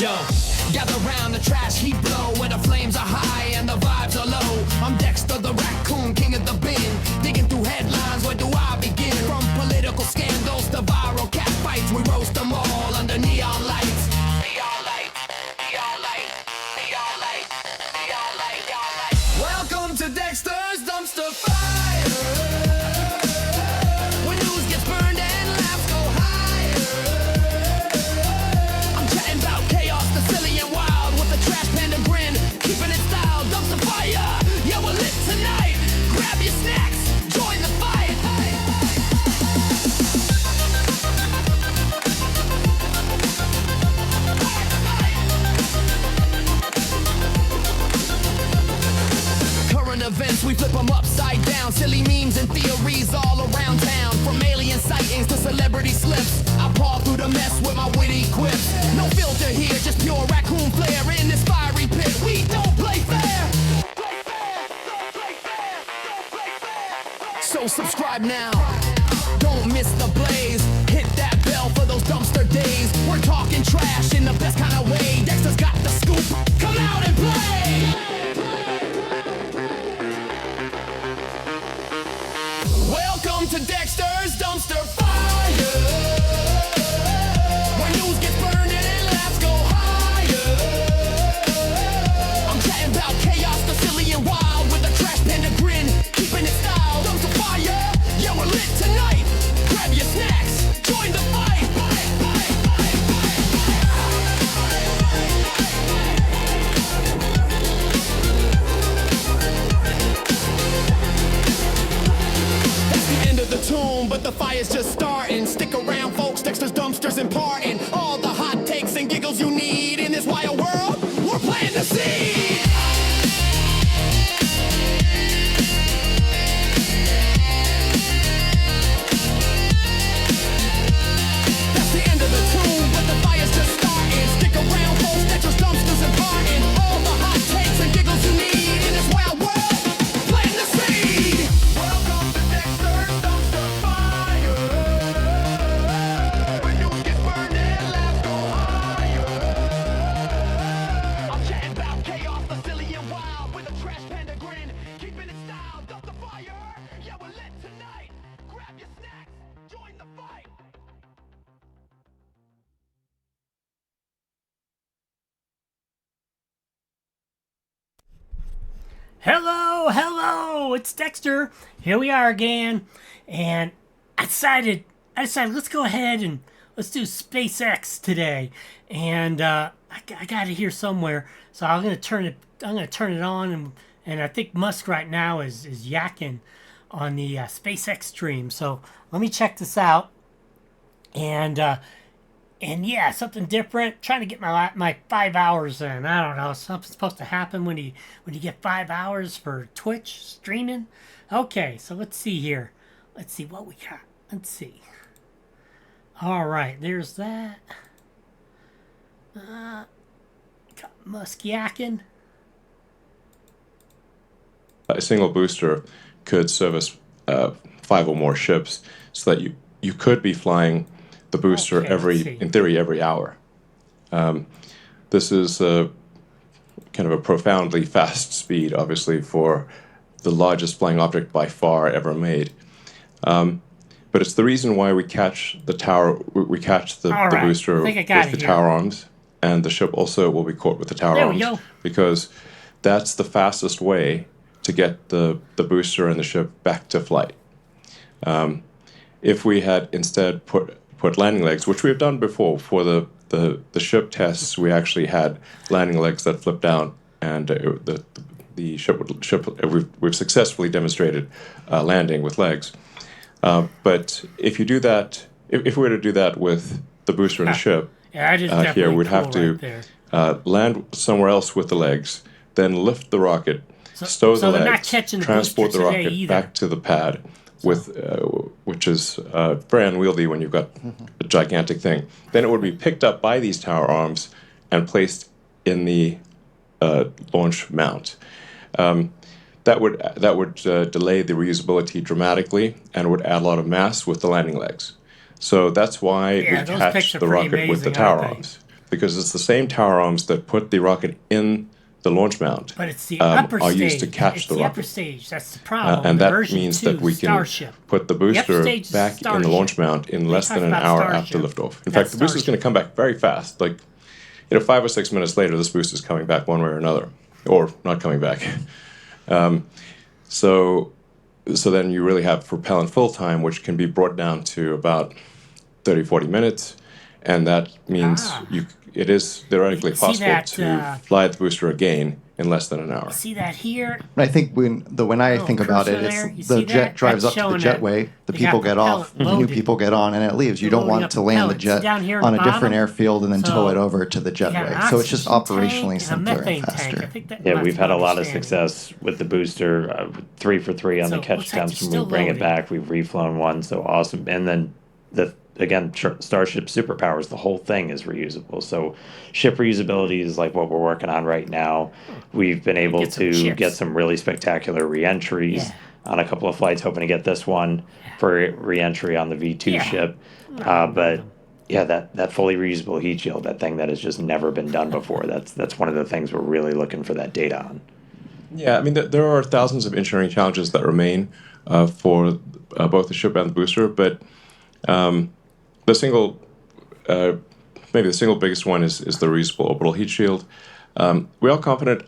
Yo, gather round the trash heap blow where the flames are high and the vibes are low. I'm Dexter the raccoon, king of the bin, digging through headlines, where do I begin? From political scandals to viral cat fights, we roast them all under neon lights. Neon lights, neon lights, neon lights, neon lights, neon lights. Welcome to Dexter's Dumpster Fire, where news gets burned and laughs go higher. I'm chatting about chaos, the silly and wild, with a trash panda grin, keeping it style. Dumpster fire, yeah, we're lit tonight. Grab your snacks, join the fight. Current events, we flip them upside down. Silly memes and theories all around town. From alien sightings to celebrity slips, I paw through the mess with my witty quips. No filter here, just pure raccoon flair. In this fiery pit, we don't play fair. So subscribe now, don't miss the blaze. Hit that bell for those dumpster days. We're talking trash in the best kind of way. Dexter's got the scoop, come out and play. Welcome to Dexter's Dumpster Fire, where news gets burned and laughs go higher. I'm chatting about chaos, the silly and wild, with a trash panda grin, keeping it style. Dumpster fire, yeah, we're lit tonight. Grab your snacks, join the fight. The tomb, but the fire's just starting. Stick around, folks, Dexter's Dumpster's imparting all the hot takes and giggles you need. In this wild world, we're planting the seed. That's the end of the tomb, but the fire's just starting. Stick around, folks, Dexter's Dumpster's imparting all the hot takes and giggles you need. In this wild world, planting the seed. Welcome to Dexter's Dumpster Fire, where news gets burned and laughs go higher. I'm chatting about chaos, the silly and wild, with a trash panda grin, keeping it style. Dumpster fire, yeah, we're lit tonight. Grab your snacks, join the fight. Hello, it's Dexter. Here we are again, and I decided let's go ahead and let's do SpaceX today. And I got it here somewhere, so I'm gonna turn it on, and I think Musk right now is yakking on the SpaceX stream. So let me check this out, and yeah, something different. Trying to get my 5 hours in. I don't know. Something's supposed to happen when you get 5 hours for Twitch streaming. Okay, so let's see here. Let's see what we got. Let's see. All right, there's that. Got Musk yakking. A single booster could service 5 or more ships, so that you could be flying the booster in theory, every hour. This is kind of a profoundly fast speed, obviously, for the largest flying object by far ever made. But it's the reason why we catch the tower. We catch the booster with the tower arms, and the ship also will be caught with the tower arms, because that's the fastest way to get the booster and the ship back to flight. If we had instead put landing legs, which we have done before for the ship tests, we actually had landing legs that flip down, and the ship we've successfully demonstrated landing with legs. But if you do that, if we were to do that with the booster and the ship, here we'd have to land somewhere else with the legs, then lift the rocket, stow the legs, transport the rocket back to the pad, which is very unwieldy when you've got a gigantic thing. Then it would be picked up by these tower arms and placed in the launch mount. That would delay the reusability dramatically, and would add a lot of mass with the landing legs. So that's why we catch the rocket with the tower arms. because it's the same tower arms that put the rocket in the launch mount. But it's the upper are stage. used to catch It's the the rocket. upper stage. That's the problem. And The that version means 2, that we can Starship. put the upper booster stage is back in the launch Starship. mount in They less talked than an about hour Starship. after liftoff. In That's fact, the booster is Starship. going to come back very fast. Like, 5 or 6 minutes later, this booster is coming back one way or another, or not coming back. So then you really have propellant full time, which can be brought down to about 30, 40 minutes. And that means it is theoretically See possible that, to fly the booster again in less than an hour. See that here? I think when I think about it, cursor there? You it's the see jet that? drives That's up to the showing that jetway, the they people got get off, propellant new loaded. people get on, and it leaves. You don't loading want up to land the propellant. See jet down here at on the a different bottom? airfield and then tow So, it over to the You got an jetway. So it's just oxygen operationally tank simpler and a methane and faster. tank. I think that Yeah, that's we've my had a lot of understanding. success with the booster, 3-for-3 on So the it catch looks like attempts you're when we still bring it loading. back. We've reflown one, so awesome. And then Starship superpowers, the whole thing is reusable. So ship reusability is like what we're working on right now. We've been able Get some to chips. get some really spectacular reentries Yeah. on a couple of flights, hoping to get this one for reentry on the V2 Yeah. ship. But yeah, that fully reusable heat shield, that thing that has just never been done before. That's one of the things we're really looking for that data on. Yeah, I mean, there are thousands of engineering challenges that remain for both the ship and the booster, but the single, maybe the single biggest one is the reusable orbital heat shield. We are confident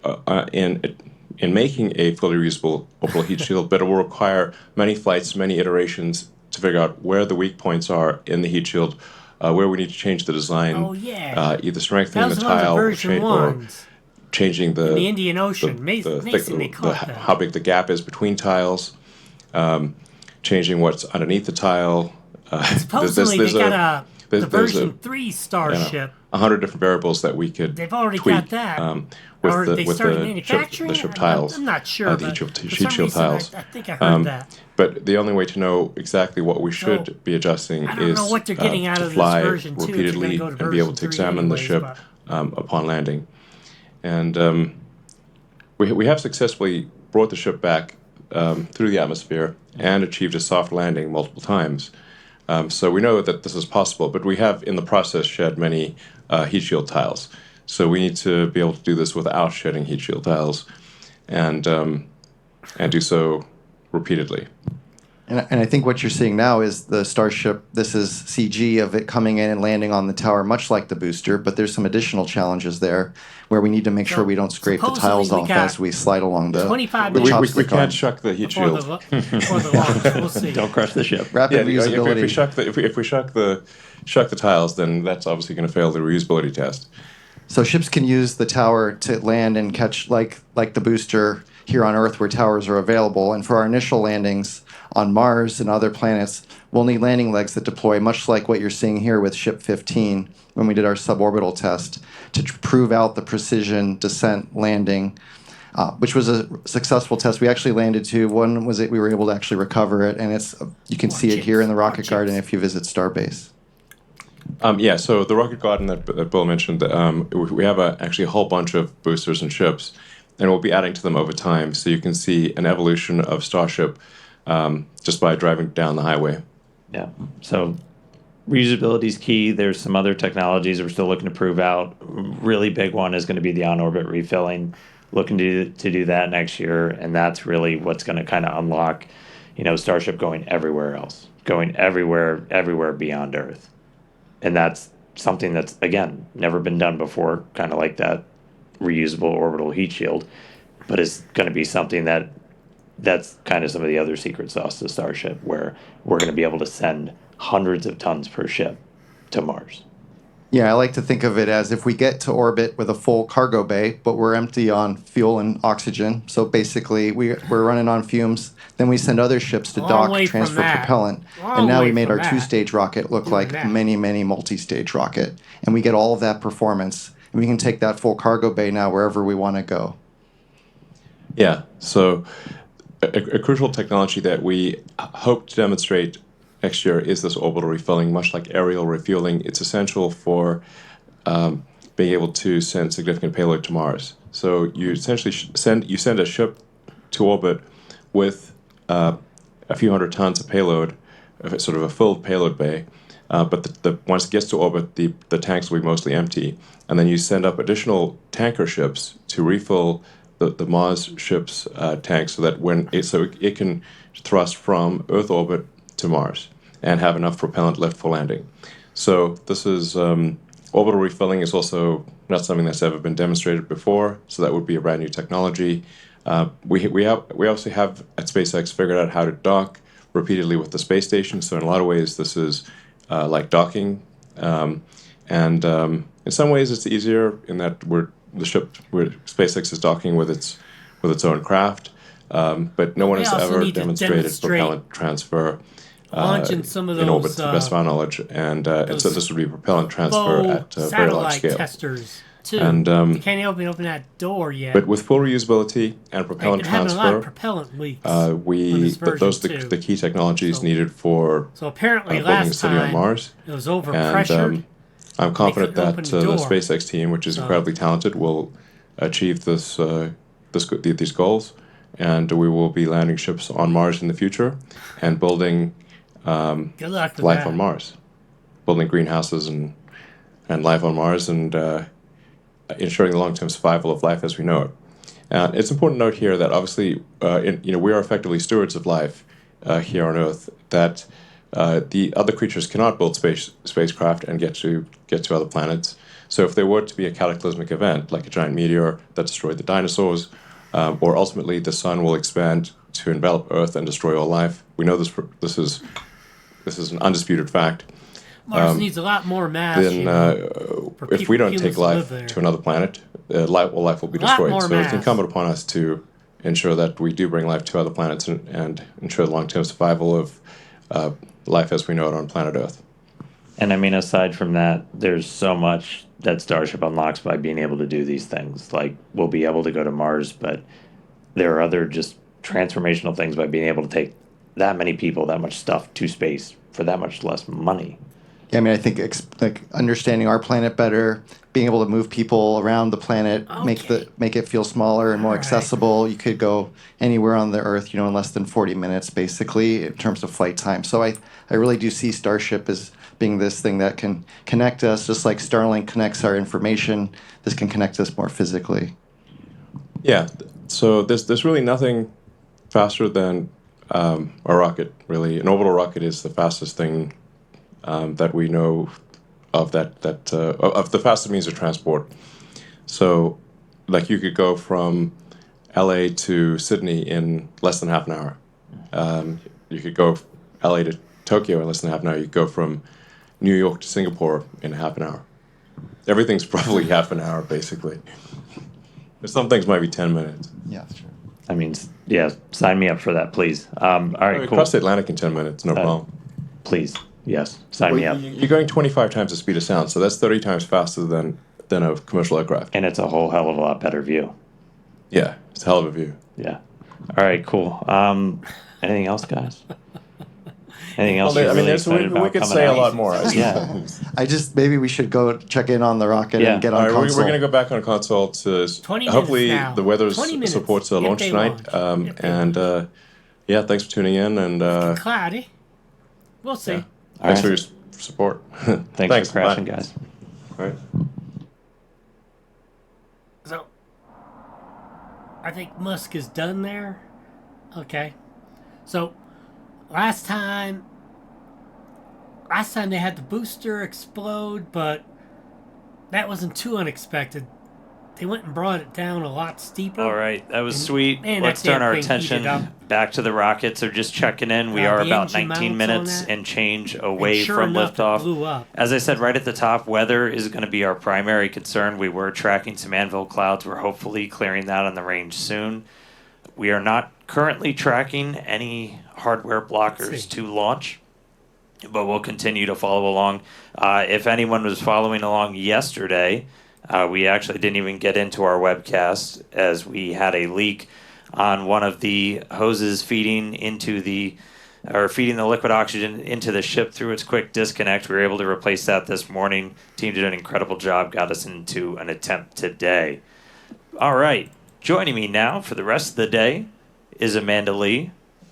in making a fully reusable orbital heat shield, but it will require many flights, many iterations to figure out where the weak points are in the heat shield, where we need to change the design, Oh, yeah. either strengthening That the was one of the tile or, version or ones. changing the In the Indian Ocean. Amazing they caught that. how big the gap is between tiles, changing what's underneath the tile. Supposedly they got the there's version 3 Starship. 100 different variables that we could They've already tweak, got that. with Or they started the manufacturing ship it? tiles. I'm not sure. The but heat for shield some reason, tiles. I think I heard that. But the only way to know exactly what we should So, be adjusting I don't is know what they're getting out to of this fly version 2 if they're gonna repeatedly go to and be able version to 3 examine the anyways, ship but- upon landing. And we have successfully brought the ship back through the atmosphere and achieved a soft landing multiple times. So we know that this is possible, but we have in the process shed many heat shield tiles. So we need to be able to do this without shedding heat shield tiles, and do so repeatedly. And I think what you're seeing now is the Starship. This is CG of it coming in and landing on the tower, much like the booster, but there's some additional challenges there where we need to make sure we don't scrape the supposedly tiles we off got as we slide along the 25 the minutes. We chopstick can't arm. shuck the heat Before shield. before the launch. We'll see. Don't crush the ship. Rapid Yeah, reusability. if we shuck the tiles, then that's obviously going to fail the reusability test. So ships can use the tower to land and catch like the booster here on Earth where towers are available. And for our initial landings on Mars and other planets, we'll need landing legs that deploy much like what you're seeing here with Ship 15 when we did our suborbital test to prove out the precision descent landing, which was a successful test. We actually landed two. One was we were able to actually recover it, and you can see it here in the rocket chips. garden if you visit Starbase. So the rocket garden that Bill mentioned, we have actually a whole bunch of boosters and ships, and we'll be adding to them over time. So you can see an evolution of Starship just by driving down the highway. Yeah. So reusability is key. There's some other technologies we're still looking to prove out. Really big one is going to be the on-orbit refilling. Looking to do that next year, and that's really what's going to kind of unlock, Starship going everywhere else, going everywhere beyond Earth, and that's something that's again never been done before, kind of like that reusable orbital heat shield, but it's going to be something that's kind of some of the other secret sauce to Starship, where we're going to be able to send hundreds of tons per ship to Mars. Yeah, I like to think of it as if we get to orbit with a full cargo bay, but we're empty on fuel and oxygen. So basically, we're running on fumes. Then we send other ships to Long dock, way from transfer that. propellant. Long And now way we made from our that. two-stage rocket look like that. many, many multi-stage rocket. And we get all of that performance. And we can take that full cargo bay now wherever we want to go. Yeah. So a crucial technology that we hope to demonstrate next year is this orbital refilling. Much like aerial refueling, it's essential for being able to send significant payload to Mars. So you essentially send a ship to orbit with a few hundred tons of payload, sort of a filled payload bay, But once it gets to orbit, the tanks will be mostly empty, and then you send up additional tanker ships to refill the Mars ship's tanks, so that it can thrust from Earth orbit to Mars and have enough propellant left for landing. So this is orbital refilling is also not something that's ever been demonstrated before. So that would be a brand new technology. We obviously have at SpaceX figured out how to dock repeatedly with the space station. So in a lot of ways, this is like docking, and in some ways it's easier in that SpaceX is docking with its own craft, but no one We has also ever need to demonstrated demonstrate propellant transfer launching some of in orbit, those to the best of my knowledge, and so this would be propellant transfer faux at a very large satellite scale. testers too. And You can't open that door yet. but with full reusability and They've propellant been having a lot of transfer, propellant leaks. on this those are version, too. the key technologies So- needed for So apparently building a last city on time Mars. it was And overpressured. I'm confident couldn't that open the the door. SpaceX team, which is So- incredibly talented, will achieve these goals, and we will be landing ships on Mars in the future and building Good luck with life that. on Mars, building greenhouses and life on Mars, and ensuring the long-term survival of life as we know it. It's important to note here that obviously, we are effectively stewards of life here on Earth. That the other creatures cannot build spacecraft and get to other planets. So if there were to be a cataclysmic event, like a giant meteor that destroyed the dinosaurs, or ultimately the sun will expand to envelop Earth and destroy all life, we know this is an undisputed fact. Mars needs a lot more mass. Then for if we don't humans take to live life there. to another planet, life will be A lot destroyed. more So mass. it's incumbent upon us to ensure that we do bring life to other planets and ensure the long-term survival of life as we know it on planet Earth. And I mean, aside from that, there's so much that Starship unlocks by being able to do these things. Like, we'll be able to go to Mars, but there are other just transformational things by being able to take that many people, that much stuff to space for that much less money. Yeah, I mean, I think like understanding our planet better, being able to move people around the planet, Okay. make it feel smaller and more Alright. accessible. You could go anywhere on the Earth, in less than 40 minutes, basically, in terms of flight time. So I really do see Starship as being this thing that can connect us, just like Starlink connects our information. This can connect us more physically. Yeah. So there's really nothing faster than a rocket. Really, an orbital rocket is the fastest thing that we know of of the fastest means of transport. So, like, you could go from LA to Sydney in less than half an hour. You could go LA to Tokyo in less than half an hour. You could go from New York to Singapore in half an hour. Everything's probably half an hour, basically. But some things might be 10 minutes. Yeah, sure. I mean, yeah, sign me up for that, please. All right, cool. Cross the Atlantic in 10 minutes, no problem. Please, yes, sign me up. You're going 25 times the speed of sound, so that's 30 times faster than a commercial aircraft. And it's a whole hell of a lot better view. Yeah, it's a hell of a view. Yeah. All right, cool. Anything else, guys? Anything else? Well, you're I mean, really excited we about could coming say a out? lot more. Yeah. Maybe we should go check in on the rocket Yeah. and get All on right, console. we're going to go back on console to 20 minutes hopefully now. the weather 20 minutes supports a if launch they tonight. launch. If they And yeah, thanks for tuning in, and Cloudy. We'll see. yeah. All Thanks right. for your support. Thanks for crashing, bye. guys. All right. So, I think Musk is done there. Okay. So, last time they had the booster explode, but that wasn't too unexpected. They went and brought it down a lot steeper. All right, that was And- sweet. man, Let's that turn damn our thing attention heated up. back to the rocket. So just checking in. We The are about engine 19 mounts on minutes that. and change And away sure from enough, it liftoff. blew up. As I said right at the top, weather is going to be our primary concern. We were tracking some anvil clouds. We're hopefully clearing that on the range soon. We are not currently tracking any hardware blockers to launch, but we'll continue to follow along. If anyone was following along yesterday, we actually didn't even get into our webcast as we had a leak on one of the hoses feeding the liquid oxygen into the ship through its quick disconnect. We were able to replace that this morning. Team did an incredible job, got us into an attempt today. All right, joining me now for the rest of the day is Amanda Lee.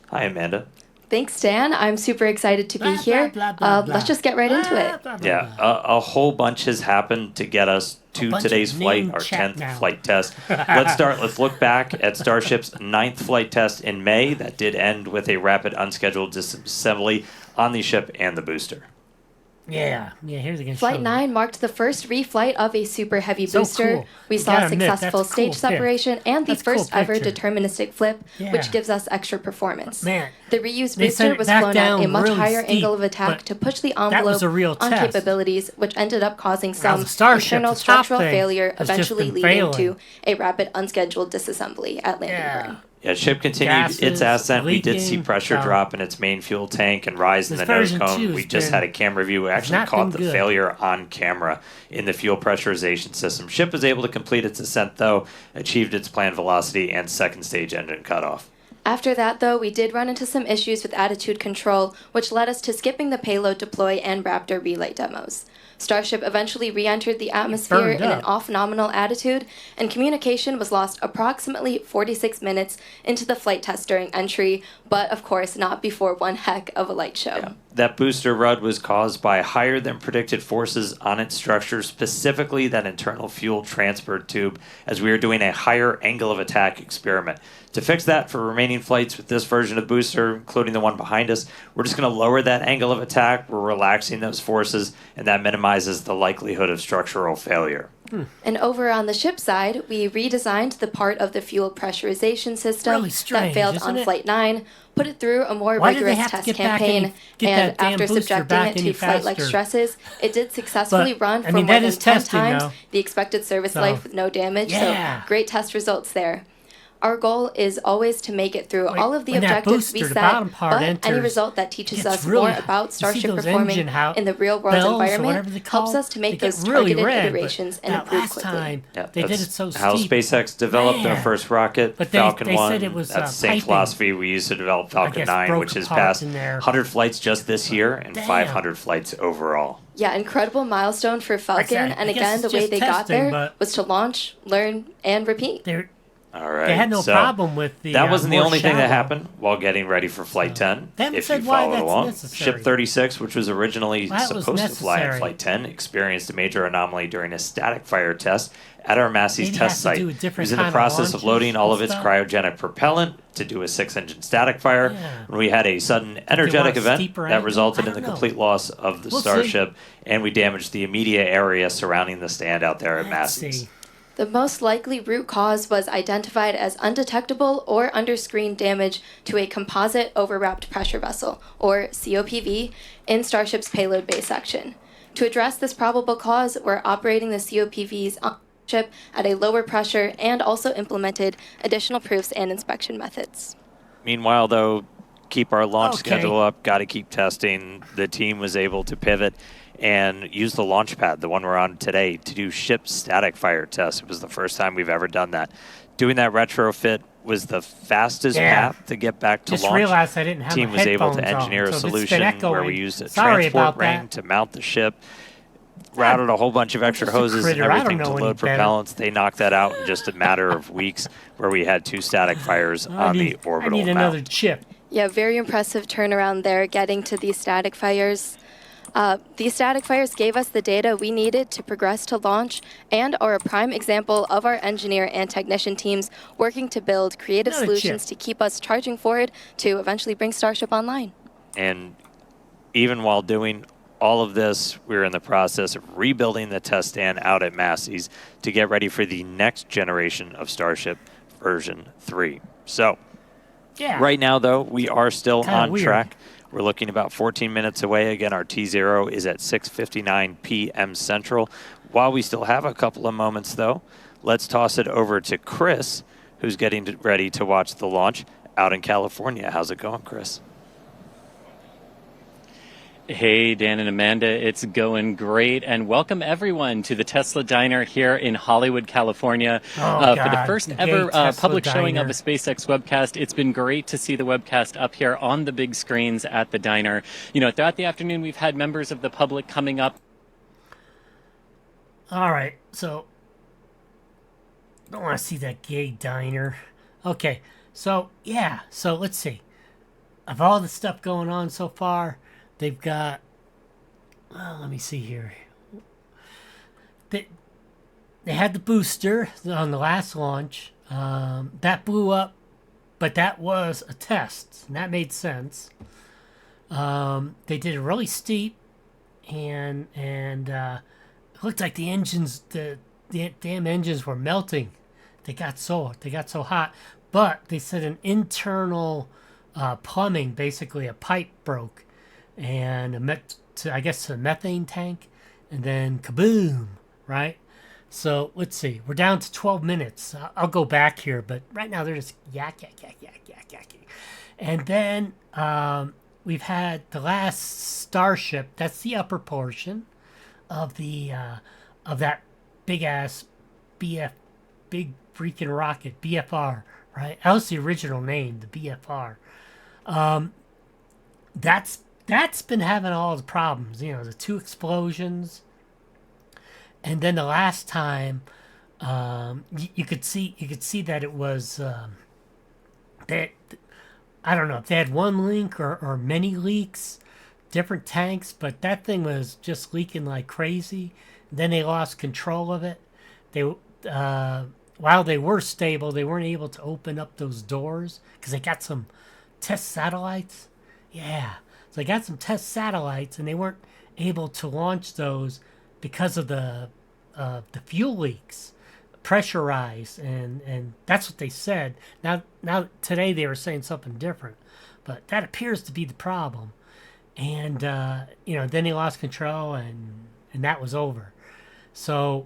Hi, Amanda. Thanks, Dan. I'm super excited to be here. Let's just get right into it. Yeah, a whole bunch has happened to get us to bunch today's of flight, name our check 10th now. flight test. Let's look back at Starship's 9th flight test in May that did end with a rapid unscheduled disassembly on the ship and the booster. Yeah, here's again. Flight 9 marked the first reflight of a Super Heavy So booster. cool. We You saw gotta admit, successful that's a cool stage separation and the That's a cool first ever picture. deterministic flip, Yeah. which gives us extra performance. Man, The reused they sent booster it was back flown at a down much really higher steep, angle of attack but to push the that envelope was a real on test. capabilities, which ended up causing Now, some the Starship, internal the top structural thing, failure, has just eventually been leading failing. to a rapid unscheduled disassembly at landing burn. Yeah, ship continued Gases its ascent. We did see leaking, pressure so- drop in its main fuel tank and rise in This the nose version cone. 2 We has just been- had a camera view. We actually not caught been the good. failure on camera in the fuel pressurization system. Ship was able to complete its ascent, though, achieved its planned velocity and second stage engine cutoff. After that, though, we did run into some issues with attitude control, which led us to skipping the payload deploy and Raptor relay demos. Starship eventually re-entered the atmosphere burned in an up. off-nominal attitude, and communication was lost approximately 46 minutes into the flight test during entry, but of course not before one heck of a light show. That booster rud was caused by higher than predicted forces on its structure, specifically that internal fuel transport tube, as we were doing a higher angle of attack experiment. To fix that for remaining flights with this version of booster, including the one behind us, we're just going to lower that angle of attack. We're relaxing those forces, and that minimizes the likelihood of structural failure. And over on the ship side, we redesigned the part of the fuel pressurization system Really that strange, failed isn't on it? Flight 9, put it through a more Why did they rigorous have to test get back campaign, any- get and that damn after booster subjecting back it any to flight-like faster? stresses, it did successfully But, run I for mean, more that than is 10 testing, times though. the expected service So, life with no damage, yeah. so great test results there. Our goal is always to make it through all of the when that objectives booster, we the set, bottom part but any enters, result that teaches gets us really- more about you see Starship those performing engine in the real-world bells or environment whatever they helps call, us to make they those get really targeted red, but iterations and that improve last quickly. time, Yeah, they did that's it so how steep. SpaceX developed our Man. first rocket, But they Falcon said 1. it was, That's the same piping. philosophy we used to develop Falcon guess 9, broke which has apart passed in there. 100 flights just this year and Damn. 500 flights overall. Yeah, incredible milestone for Falcon, said, and I guess again, the it's way just they got testing, there but- was to launch, learn, and repeat. They're- All right. They had no so problem with the. that wasn't the more only thing that shallow. happened while getting ready for Flight 10. They haven't If said you why followed that's along, necessary. Ship 36, which was originally Well, that was supposed to fly in necessary. Flight 10, experienced a major anomaly during a static fire test at our Massey's Maybe it test has to site. do It with different was in the kind of process of launches loading all of and its stuff. cryogenic propellant to do a 6-engine static fire. Yeah. When we had a sudden want energetic a event steeper that angle? resulted I in the don't know. complete loss of the We'll see. Starship, and we damaged the immediate area surrounding the stand out there at Let's Massey's. see. The most likely root cause was identified as undetectable or under-screen damage to a composite overwrapped pressure vessel, or COPV, in Starship's payload bay section. To address this probable cause, we're operating the COPVs on ship at a lower pressure and also implemented additional proofs and inspection methods. Meanwhile, though, keep our launch Okay. schedule up, got to keep testing. The team was able to pivot and use the launch pad, the one we're on today, to do ship static fire tests. It was the first time we've ever done that. Doing that retrofit was the fastest Yeah. path to get back to Just launch. realized I didn't have Team my was able to headphones on, engineer a so if it's been solution where echoing, we used a sorry transport about ring that. to mount the ship, routed a whole bunch of extra just a hoses and critter. I don't everything to know any load better. propellants. They knocked that out in just a matter of weeks, where we had 2 static fires on the I orbital need mount. another chip. Yeah, very impressive turnaround there getting to these static fires. These static fires gave us the data we needed to progress to launch and are a prime example of our engineer and technician teams working to build creative Another solutions chip. to keep us charging forward to eventually bring Starship online. And even while doing all of this, we were in the process of rebuilding the test stand out at Massey's to get ready for the next generation of Starship version 3. So Yeah. right now, though, we are still Kinda on weird. track. We're looking about 14 minutes away. Again, our T0 is at 6:59 p.m. Central. While we still have a couple of moments, though, let's toss it over to Chris, who's getting ready to watch the launch out in California. How's it going, Chris? Hey, Dan and Amanda, it's going great. And welcome everyone to the Tesla Diner here in Hollywood, California. For the God, first the ever gay Tesla public showing of Diner. a SpaceX webcast. It's been great to see the webcast up here on the big screens at the diner. You know, throughout the afternoon, we've had members of the public coming up. All right, so don't want to see that gay diner. Okay, so yeah, so let's see. of all the stuff going on so far, they've got. Well, let me see here. They had the booster on the last launch. That blew up, but that was a test, and that made sense. They did it really steep, and it looked like the engines, the damn engines were melting. They got so hot, but they said an internal plumbing, basically a pipe broke, and I guess a methane tank, and then kaboom, right? So let's see. We're down to 12 minutes. I'll go back here, but right now they're just yak. And then we've had the last Starship. That's the upper portion of the of that big ass big freaking rocket, BFR, right? That was the original name, the BFR. That's been having all the problems. The 2 explosions. And then the last time, you could see that it was that I don't know if they had one leak or many leaks, different tanks, but that thing was just leaking like crazy. Then they lost control of it. They while they were stable, they weren't able to open up those doors because they got some test satellites. Yeah, so they got some test satellites, and they weren't able to launch those because of the fuel leaks, pressurized, and that's what they said. Now today they were saying something different, but that appears to be the problem. And then they lost control, and that was over. So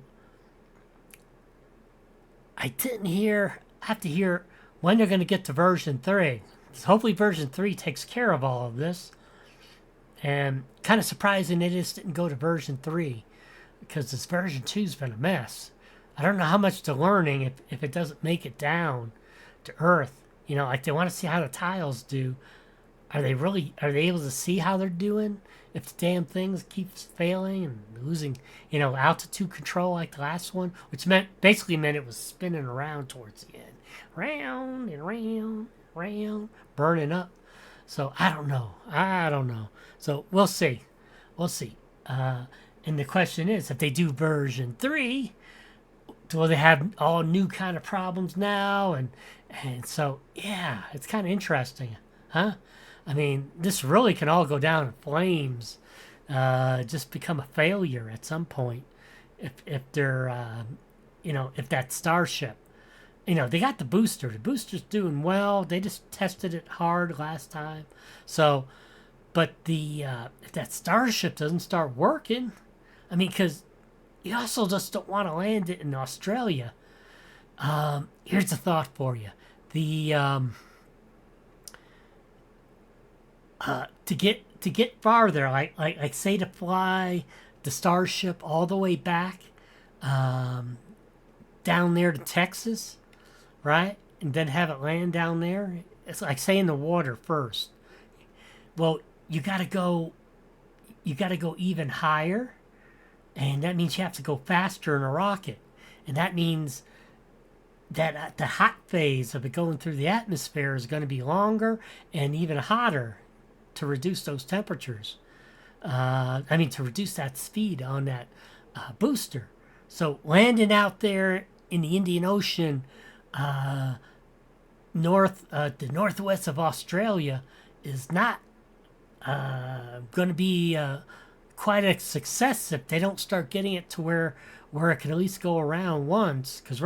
I have to hear when they're going to get to version 3. Hopefully version 3 takes care of all of this. And kind of surprising they just didn't go to version 3. Because this version 2's been a mess. I don't know how much they're learning if it doesn't make it down to Earth. Like they want to see how the tiles do. Are they able to see how they're doing? If the damn things keeps failing and losing, altitude control like the last one, which basically meant it was spinning around towards the end. Round and round, burning up. So I don't know. So we'll see. And the question is, if they do version 3, will they have all new kind of problems now? And so, yeah, it's kind of interesting, huh? I mean, this really can all go down in flames, just become a failure at some point. If they're, if that Starship, they got the booster. The booster's doing well. They just tested it hard last time. So, but if that Starship doesn't start working, I mean, because you also just don't want to land it in Australia. Here's a thought for you: to get farther, like say to fly the Starship all the way back down there to Texas, right, and then have it land down there. It's like say in the water first. Well, you gotta go even higher. And that means you have to go faster in a rocket. And that means that the hot phase of it going through the atmosphere is going to be longer and even hotter to reduce those temperatures. To reduce that speed on that booster. So landing out there in the Indian Ocean, the northwest of Australia, is not going to be quite a success if they don't start getting it to where it can at least go around once. Because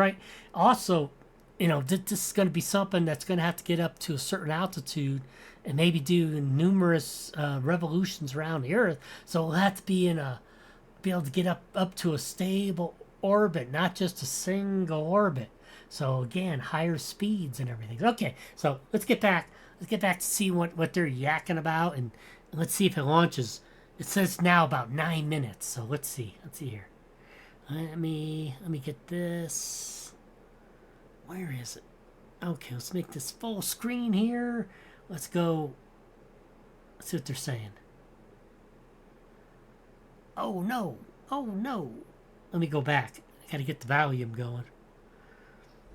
also, this is going to be something that's going to have to get up to a certain altitude and maybe do numerous revolutions around the Earth. So it'll have to be able to get up to a stable orbit, not just a single orbit. So again, higher speeds and everything. Okay, so let's get back to see what they're yakking about, and let's see if it launches. It says now about 9 minutes, so let's see here. Let me get this. Where is it? Okay, let's make this full screen here. Let's go. Let's see what they're saying. Oh no. Let me go back. I gotta get the volume going.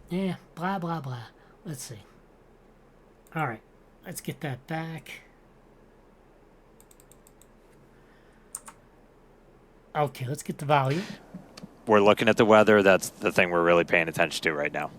Yeah, blah blah blah. Let's see. Alright. Let's get that back. Okay, let's get the volume. We're looking at the weather. That's the thing we're really paying attention to right now.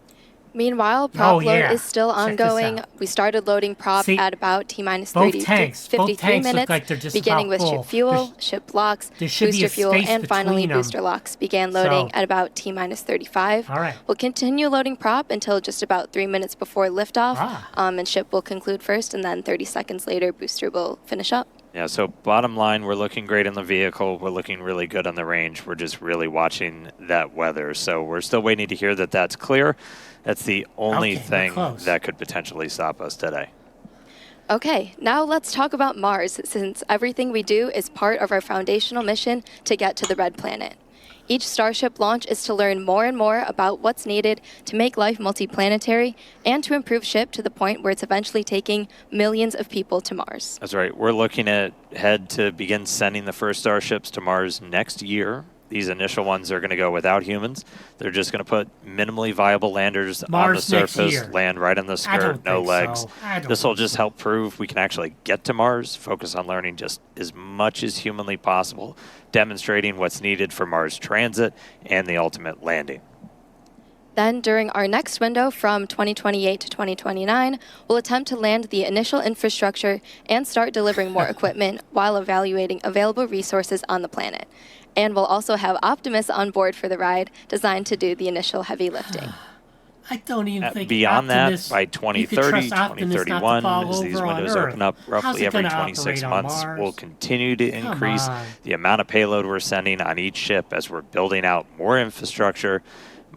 Meanwhile, prop load yeah. is still Check this ongoing. out. We started loading prop See, at about T-minus both 30 tanks- to both 53 tanks look minutes, like they're just beginning about with full. ship fuel, There's- ship locks, there should be booster a fuel, space and finally between 'em. booster locks began loading So- at about T-minus 35. All right. We'll continue loading prop until just about 3 minutes before liftoff, and ship will conclude first, and then 30 seconds later, booster will finish up. Yeah, so bottom line, we're looking great in the vehicle. We're looking really good on the range. We're just really watching that weather. So we're still waiting to hear that that's clear. That's the only Okay, we're thing close. that could potentially stop us today. Okay, now let's talk about Mars, since everything we do is part of our foundational mission to get to the red planet. Each Starship launch is to learn more and more about what's needed to make life multiplanetary and to improve ship to the point where it's eventually taking millions of people to Mars. That's right. We're looking ahead to begin sending the first Starships to Mars next year. These initial ones are going to go without humans. They're just going to put minimally viable landers on the Mars next surface, year. land right on the I skirt, don't no think legs. so. I don't This will think just so. help prove we can actually get to Mars, focus on learning just as much as humanly possible, demonstrating what's needed for Mars transit and the ultimate landing. Then, during our next window from 2028 to 2029, we'll attempt to land the initial infrastructure and start delivering more equipment while evaluating available resources on the planet. And we'll also have Optimus on board for the ride, designed to do the initial heavy lifting. I don't even think Beyond Optimus, that, by you could 2030, trust Optimus not to 2031, fall as these over on windows Earth. open up How's roughly it every gonna 26 operate on months, Mars? we'll continue to Come increase on. the amount of payload we're sending on each ship as we're building out more infrastructure,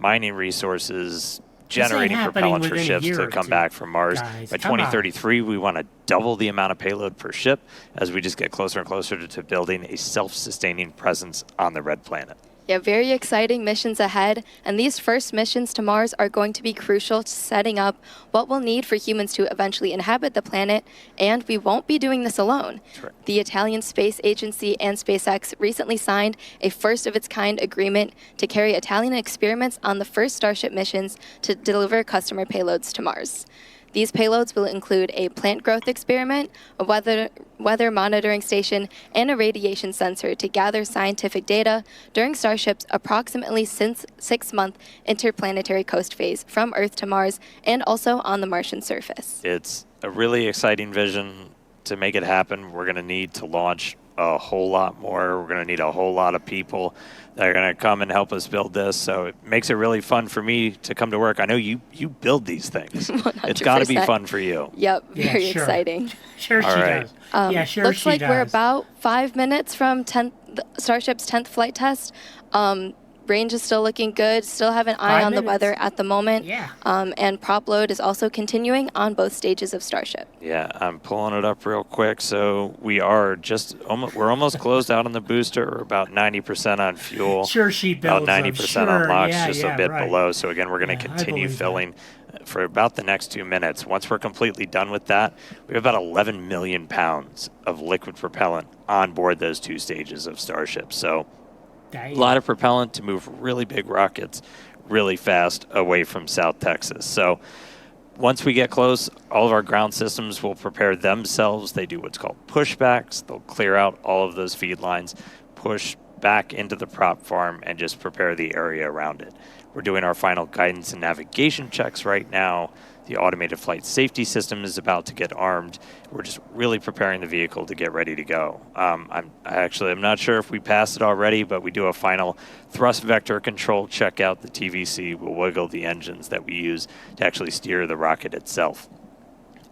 mining resources, generating happening propellant for within a ships year to or come two, back from Mars. guys. By Come on. 2033, we want to double the amount of payload per ship as we just get closer and closer to building a self-sustaining presence on the red planet. Yeah, very exciting missions ahead, and these first missions to Mars are going to be crucial to setting up what we'll need for humans to eventually inhabit the planet, and we won't be doing this alone. right. The Italian Space Agency and SpaceX recently signed a first-of-its-kind agreement to carry Italian experiments on the first Starship missions to deliver customer payloads to Mars. These payloads will include a plant growth experiment, a weather monitoring station, and a radiation sensor to gather scientific data during Starship's approximately 6-month interplanetary coast phase from Earth to Mars and also on the Martian surface. It's a really exciting vision. To make it happen, we're going to need to launch a whole lot more. We're going to need a whole lot of people that are going to come and help us build this. So it makes it really fun for me to come to work. I know you build these things. It's got to be 100%. fun for you. Yep, Yeah, very sure. exciting. Sure, she All right. does. Yeah, sure, Looks she like does. we're about 5 minutes from Starship's 10th flight test. Range is still looking good. Still have an eye 5 on the minutes. weather at the moment. Yeah. And prop load is also continuing on both stages of Starship. Yeah, I'm pulling it up real quick. So we are we're almost closed out on the booster. We're about 90% on fuel. Sure, she About builds 90% them. on Sure, LOX, yeah, just yeah, a bit right. below. So again, we're going to Yeah, I continue believe filling for about the next 2 minutes. Once we're completely done with that, we have about 11 million pounds of liquid propellant on board those 2 stages of Starship. So Dang. a lot of propellant to move really big rockets really fast away from South Texas. So once we get close, all of our ground systems will prepare themselves. They do what's called pushbacks. They'll clear out all of those feed lines, push back into the prop farm, and just prepare the area around it. We're doing our final guidance and navigation checks right now. The automated flight safety system is about to get armed. We're just really preparing the vehicle to get ready to go. I'm not sure if we passed it already, but we do a final thrust vector control, check out the TVC. We'll wiggle the engines that we use to actually steer the rocket itself.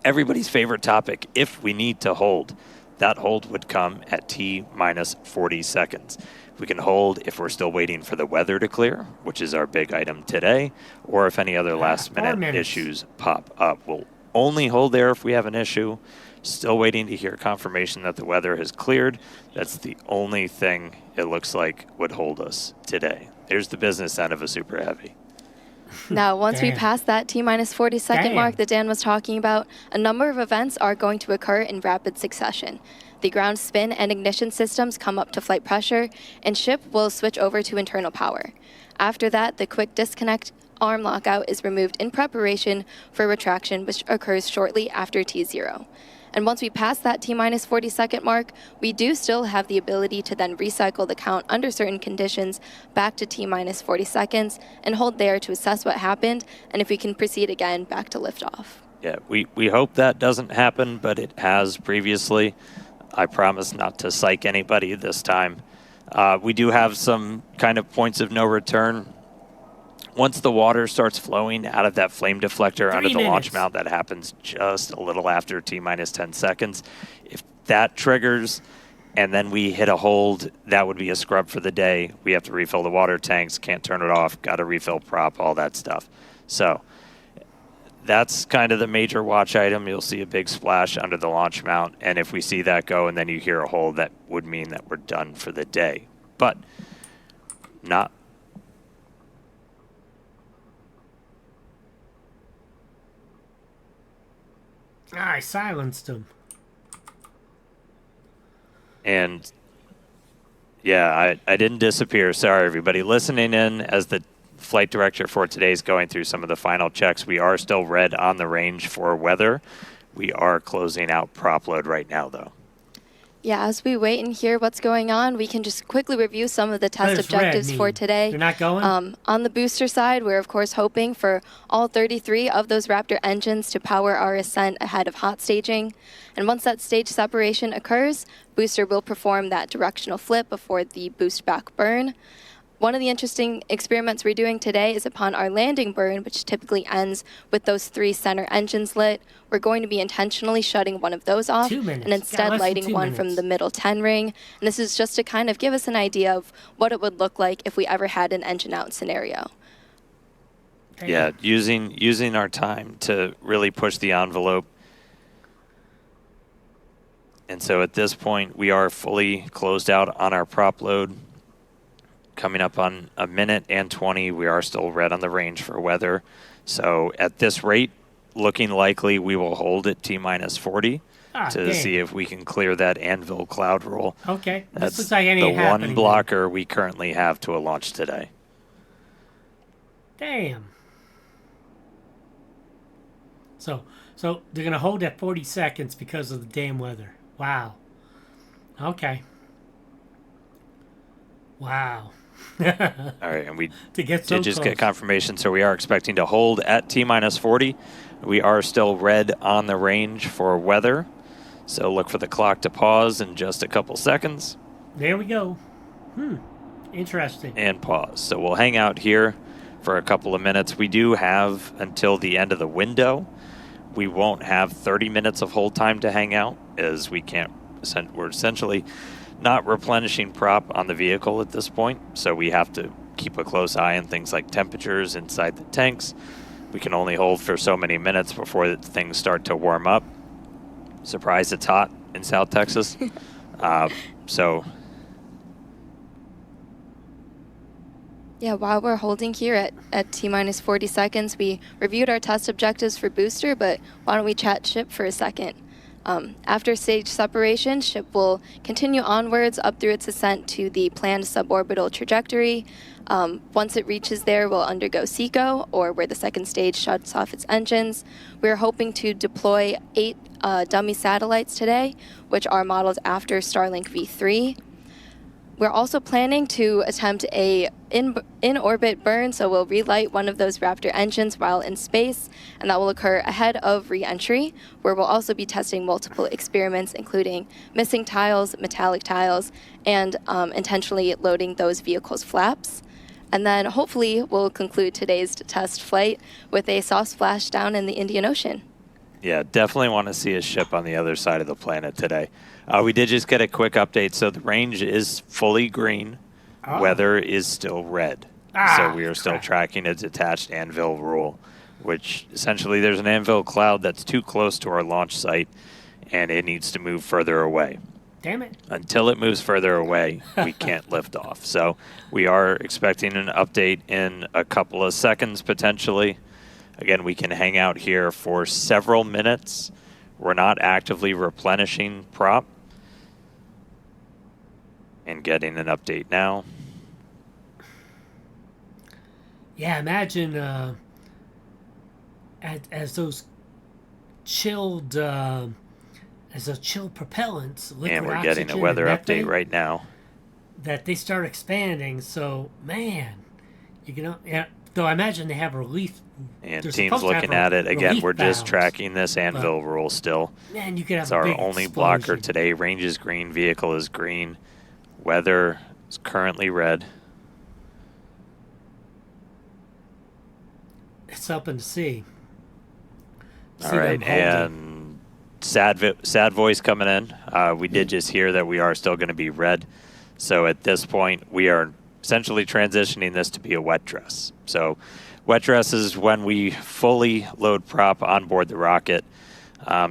Everybody's favorite topic, if we need to hold. That hold would come at T-minus 40 seconds. We can hold if we're still waiting for the weather to clear, which is our big item today, or if any other 4 last-minute minutes. issues pop up. We'll only hold there if we have an issue. Still waiting to hear confirmation that the weather has cleared. That's the only thing it looks like would hold us today. There's the business end of a Super Heavy. Now, once we Damn. pass that T-minus 40-second Damn. mark that Dan was talking about, a number of events are going to occur in rapid succession. The ground spin and ignition systems come up to flight pressure, and ship will switch over to internal power. After that, the quick disconnect arm lockout is removed in preparation for retraction, which occurs shortly after T0. And once we pass that T-minus 40-second mark, we do still have the ability to then recycle the count under certain conditions back to T-minus 40 seconds and hold there to assess what happened, and if we can proceed again back to liftoff. Yeah, we hope that doesn't happen, but it has previously. I promise not to psych anybody this time. We do have some kind of points of no return. Once the water starts flowing out of that flame deflector under the launch mount, that happens just a little after T-minus 10 seconds. If that triggers and then we hit a hold, that would be a scrub for the day. We have to refill the water tanks, can't turn it off, got to refill prop, all that stuff. So that's kind of the major watch item. You'll see a big splash under the launch mount, and if we see that go and then you hear a hold, that would mean that we're done for the day. But not. I silenced him. And yeah, I didn't disappear. Sorry, everybody. Listening in as the flight director for today is going through some of the final checks. We are still red on the range for weather. We are closing out prop load right now, though. Yeah, as we wait and hear what's going on, we can just quickly review some of the test objectives for today. They're not going? On the booster side, we're of course hoping for all 33 of those Raptor engines to power our ascent ahead of hot staging. And once that stage separation occurs, booster will perform that directional flip before the boost back burn. One of the interesting experiments we're doing today is upon our landing burn, which typically ends with those 3 center engines lit. We're going to be intentionally shutting one of those off and instead lighting one from the middle 10 ring. And this is just to kind of give us an idea of what it would look like if we ever had an engine out scenario. Yeah, using our time to really push the envelope. And so at this point, we are fully closed out on our prop load. Coming up on a minute and 20, we are still red on the range for weather. So at this rate, looking likely we will hold at T-minus 40 to see if we can clear that anvil cloud roll. Okay. That's looks like the one blocker we currently have to a launch today. Damn. So they're going to hold at 40 seconds because of the damn weather. Wow. Okay. Wow. All right, and we did just get confirmation, so we are expecting to hold at T-minus 40. We are still red on the range for weather, so look for the clock to pause in just a couple seconds. There we go. Interesting. And pause. So we'll hang out here for a couple of minutes. We do have until the end of the window. We won't have 30 minutes of hold time to hang out, as we can't. We're essentially not replenishing prop on the vehicle at this point, so we have to keep a close eye on things like temperatures inside the tanks. We can only hold for so many minutes before things start to warm up. Surprise, it's hot in South Texas. Yeah, while we're holding here at T-minus 40 seconds, we reviewed our test objectives for booster, but why don't we chat ship for a second? After stage separation, ship will continue onwards up through its ascent to the planned suborbital trajectory. Once it reaches there, we'll undergo SECO, or where the second stage shuts off its engines. We're hoping to deploy 8 dummy satellites today, which are modeled after Starlink V3. We're also planning to attempt a in-orbit burn, so we'll relight one of those Raptor engines while in space, and that will occur ahead of re-entry, where we'll also be testing multiple experiments, including missing tiles, metallic tiles, and intentionally loading those vehicles' flaps. And then hopefully we'll conclude today's test flight with a soft splash down in the Indian Ocean. Yeah, definitely want to see a ship on the other side of the planet today. We did just get a quick update. So the range is fully green. Weather is still red. So we are still tracking a detached anvil rule, which essentially there's an anvil cloud that's too close to our launch site, and it needs to move further away. Damn it. Until it moves further away, we can't lift off. So we are expecting an update in a couple of seconds, potentially. Again, we can hang out here for several minutes. We're not actively replenishing prop. And getting an update now. Yeah, imagine as those chilled propellants, liquid And we're oxygen getting a weather and update methane, right now. that they start expanding. So man, you can yeah. Though I imagine they have relief. And They're teams supposed to have looking at it. Again, relief we're just valves, tracking this anvil rule still. man, you could have It's a our big only blocker explosion. today. Range is green, vehicle is green. Weather is currently red. It's something to see. All right, and sad voice coming in. We did just hear that we are still going to be red. So at this point, we are essentially transitioning this to be a wet dress. So wet dress is when we fully load prop on board the rocket.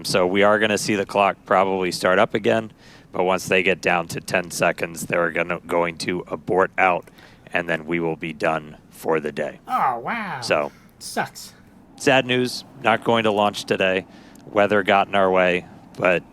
So we are going to see the clock probably start up again. But once they get down to 10 seconds, they're going to abort out, and then we will be done for the day. Oh, wow. So sucks. Sad news, not going to launch today. Weather got in our way, but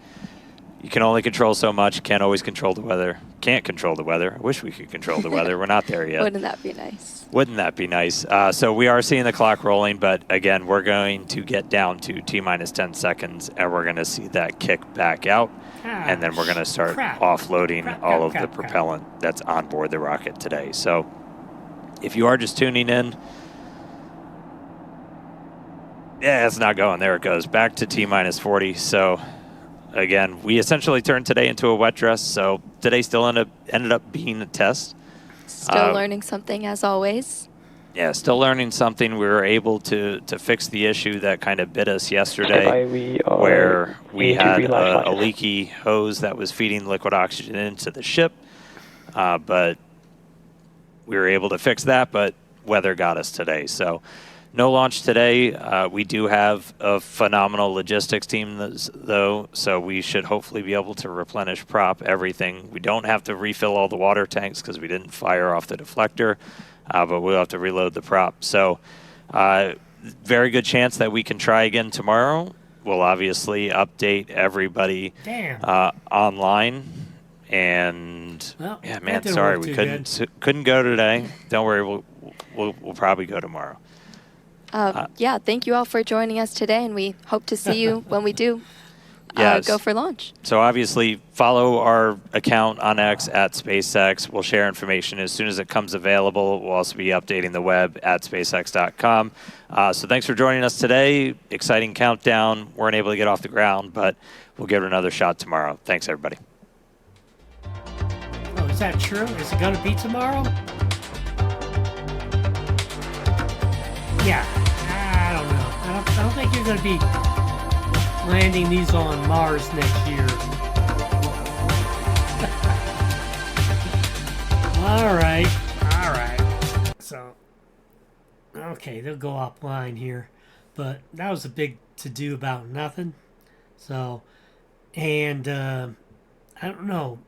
you can only control so much. Can't always control the weather. Can't control the weather. I wish we could control the weather. We're not there yet. Wouldn't that be nice? Wouldn't that be nice? So we are seeing the clock rolling, but again, we're going to get down to T-minus 10 seconds, and we're going to see that kick back out, and then we're going to start offloading all of the propellant that's on board the rocket today. So if you are just tuning in, yeah, it's not going. There it goes. Back to T-minus 40. So again, we essentially turned today into a wet dress, so today still ended up being a test. Still learning something as always. Yeah, still learning something. We were able to fix the issue that kind of bit us yesterday, where we had a leaky hose that was feeding liquid oxygen into the ship. But we were able to fix that, but weather got us today. So no launch today. We do have a phenomenal logistics team, though, so we should hopefully be able to replenish prop, everything. We don't have to refill all the water tanks because we didn't fire off the deflector, but we'll have to reload the prop. So very good chance that we can try again tomorrow. We'll obviously update everybody online. And, well, yeah, man, sorry, we couldn't go today. Don't worry, we'll probably go tomorrow. Yeah, thank you all for joining us today, and we hope to see you when we do go for launch. So obviously, follow our account on X at SpaceX. We'll share information as soon as it comes available. We'll also be updating the web at spacex.com. So thanks for joining us today. Exciting countdown. Weren't able to get off the ground, but we'll give it another shot tomorrow. Thanks, everybody. Oh, is that true? Is it going to be tomorrow? Yeah, I don't know. I don't think you're going to be landing these on Mars next year. All right. So, okay, they'll go offline here. But that was a big to-do about nothing. So, and I don't know.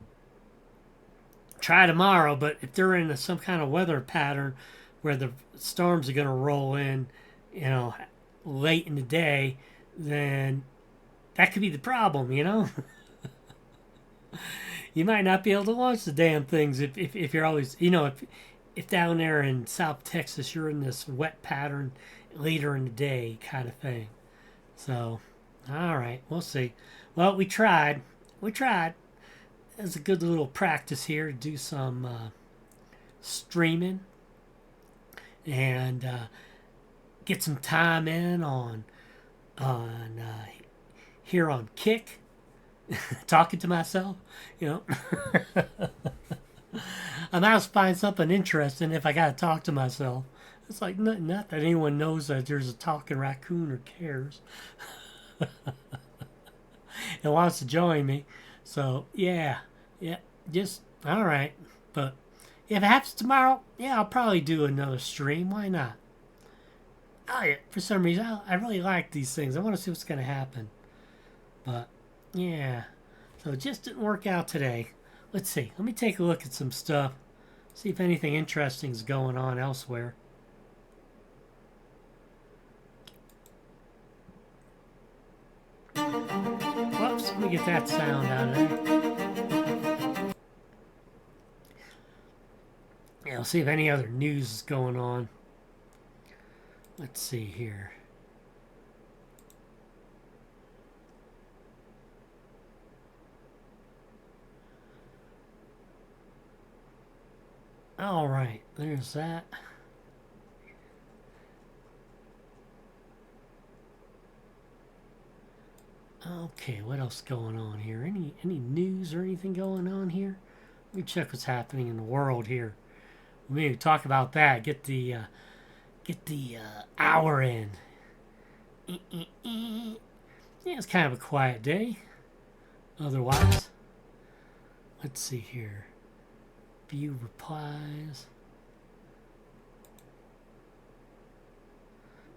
Try tomorrow, but if they're in some kind of weather pattern where the storms are going to roll in, late in the day, then that could be the problem, You might not be able to launch the damn things if you're always, if down there in South Texas you're in this wet pattern later in the day kind of thing. So, all right, we'll see. Well, we tried. It was a good little practice here to do some streaming and get some time in on here on Kick, talking to myself, I might find something interesting if I got to talk to myself. It's like not that anyone knows that there's a talking raccoon or cares. It wants to join me. So, yeah, just, all right. But if it happens tomorrow, I'll probably do another stream. Why not? Oh, yeah, for some reason, I really like these things. I want to see what's going to happen. But, yeah. So it just didn't work out today. Let's see. Let me take a look at some stuff. See if anything interesting is going on elsewhere. Whoops, let me get that sound out of there. I'll see if any other news is going on. Let's see here. All right, there's that. Okay, what else going on here? Any news or anything going on here? Let me check what's happening in the world here. Maybe talk about that. Get the hour in. Yeah, it's kind of a quiet day. Otherwise, let's see here. View replies.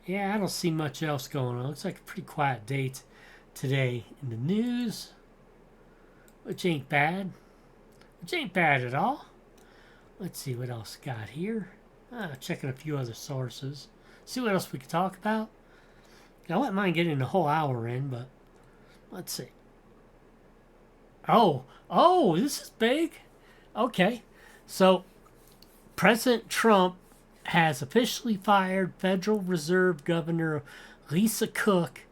Yeah, I don't see much else going on. Looks like a pretty quiet day today in the news, which ain't bad. Which ain't bad at all. Let's see what else got here. Checking a few other sources. See what else we can talk about. I wouldn't mind getting the whole hour in, but let's see. Oh, this is big. Okay, so President Trump has officially fired Federal Reserve Governor Lisa Cook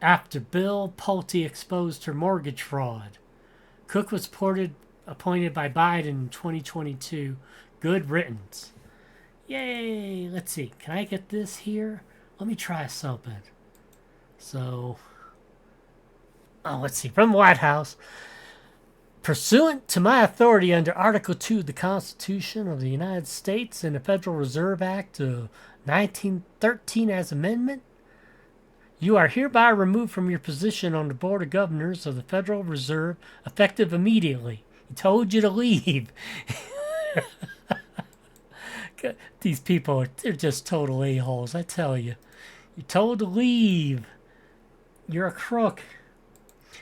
after Bill Pulte exposed her mortgage fraud. Cook was appointed by Biden in 2022. Good riddance. Yay! Let's see. Can I get this here? Let me try something. So, let's see. From the White House. Pursuant to my authority under Article 2 of the Constitution of the United States and the Federal Reserve Act of 1913 as amendment, you are hereby removed from your position on the Board of Governors of the Federal Reserve effective immediately. He told you to leave. These people, they're just total a-holes, I tell you. You're told to leave. You're a crook.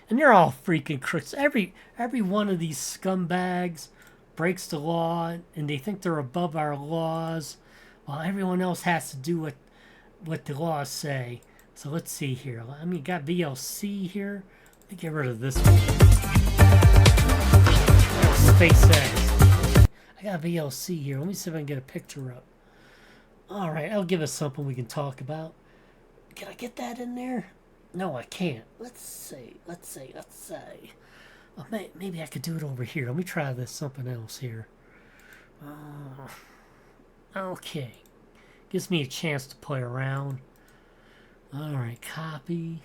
And they're all freaking crooks. Every one of these scumbags breaks the law, and they think they're above our laws, while everyone else has to do what the laws say. So let's see here. I mean, you got VLC here. Let me get rid of this one. SpaceX. I got VLC here. Let me see if I can get a picture up. All right, that'll give us something we can talk about. Can I get that in there? No, I can't. Let's see. Oh, maybe I could do it over here. Let me try this. Something else here. Okay. Gives me a chance to play around. All right, copy.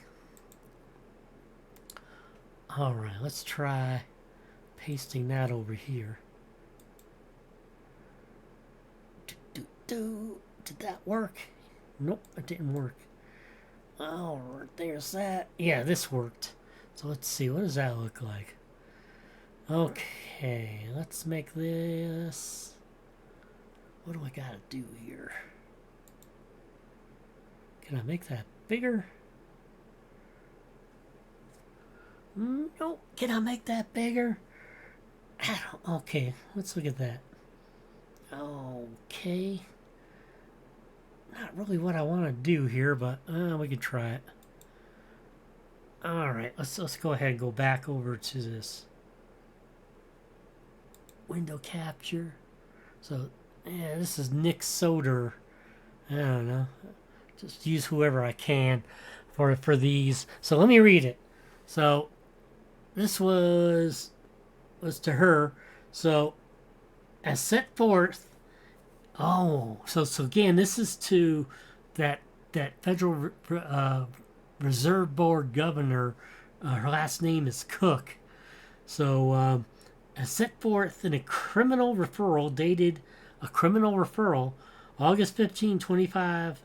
All right, let's try pasting that over here. Did that work? Nope, it didn't work. Oh, there's that. Yeah, this worked. So let's see. What does that look like? Okay, let's make this. What do I gotta do here? Can I make that bigger? Nope. Can I make that bigger? Okay, let's look at that. Okay. Not really what I want to do here, but we can try it. All right, let's go ahead and go back over to this window capture. So, yeah, this is Nick Soder. I don't know. Just use whoever I can for these. So let me read it. So this was to her. So as set forth. Oh, so again, this is to that Federal Reserve Board governor. Her last name is Cook. So as set forth in a criminal referral dated August 15, 2025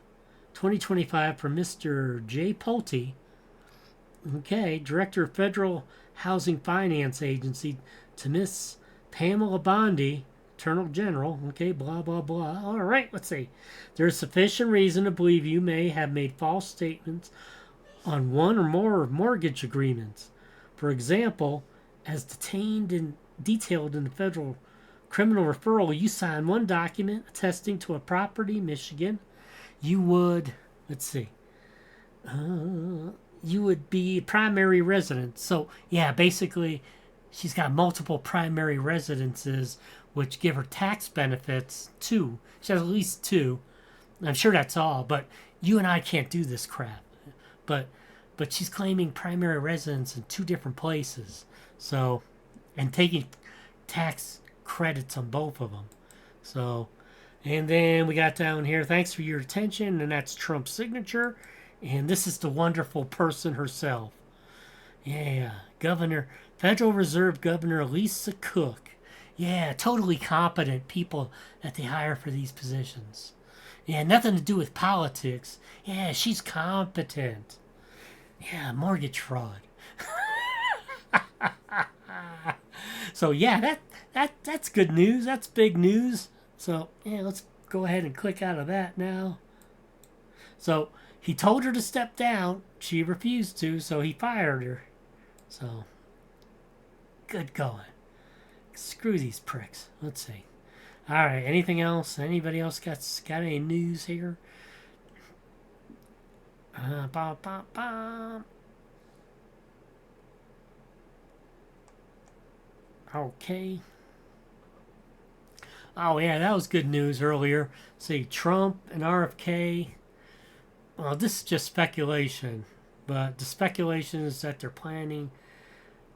from Mr. J. Pulte, okay, Director of Federal Housing Finance Agency, to Miss Pamela Bondi, Attorney General, okay, blah, blah, blah. All right, let's see. There is sufficient reason to believe you may have made false statements on one or more mortgage agreements. For example, as detailed in the federal criminal referral, you signed one document attesting to a property in Michigan. You would, let's see, you would be primary resident. So, yeah, basically, she's got multiple primary residences, which give her tax benefits, 2. She has at least 2. I'm sure that's all, but you and I can't do this crap. But she's claiming primary residence in 2 different places. So, and taking tax credits on both of them. So, and then we got down here, thanks for your attention, and that's Trump's signature. And this is the wonderful person herself. Yeah, Federal Reserve Governor Lisa Cook. Yeah, totally competent people that they hire for these positions. Yeah, nothing to do with politics. Yeah, she's competent. Yeah, mortgage fraud. So yeah, that's good news. That's big news. So yeah, let's go ahead and click out of that now. So he told her to step down. She refused to, so he fired her. So good going. Screw these pricks. Let's see. All right. Anything else? Anybody else got any news here? Ba, ba, ba. Okay. Oh yeah, that was good news earlier. See, Trump and RFK. Well, this is just speculation, but the speculation is that they're planning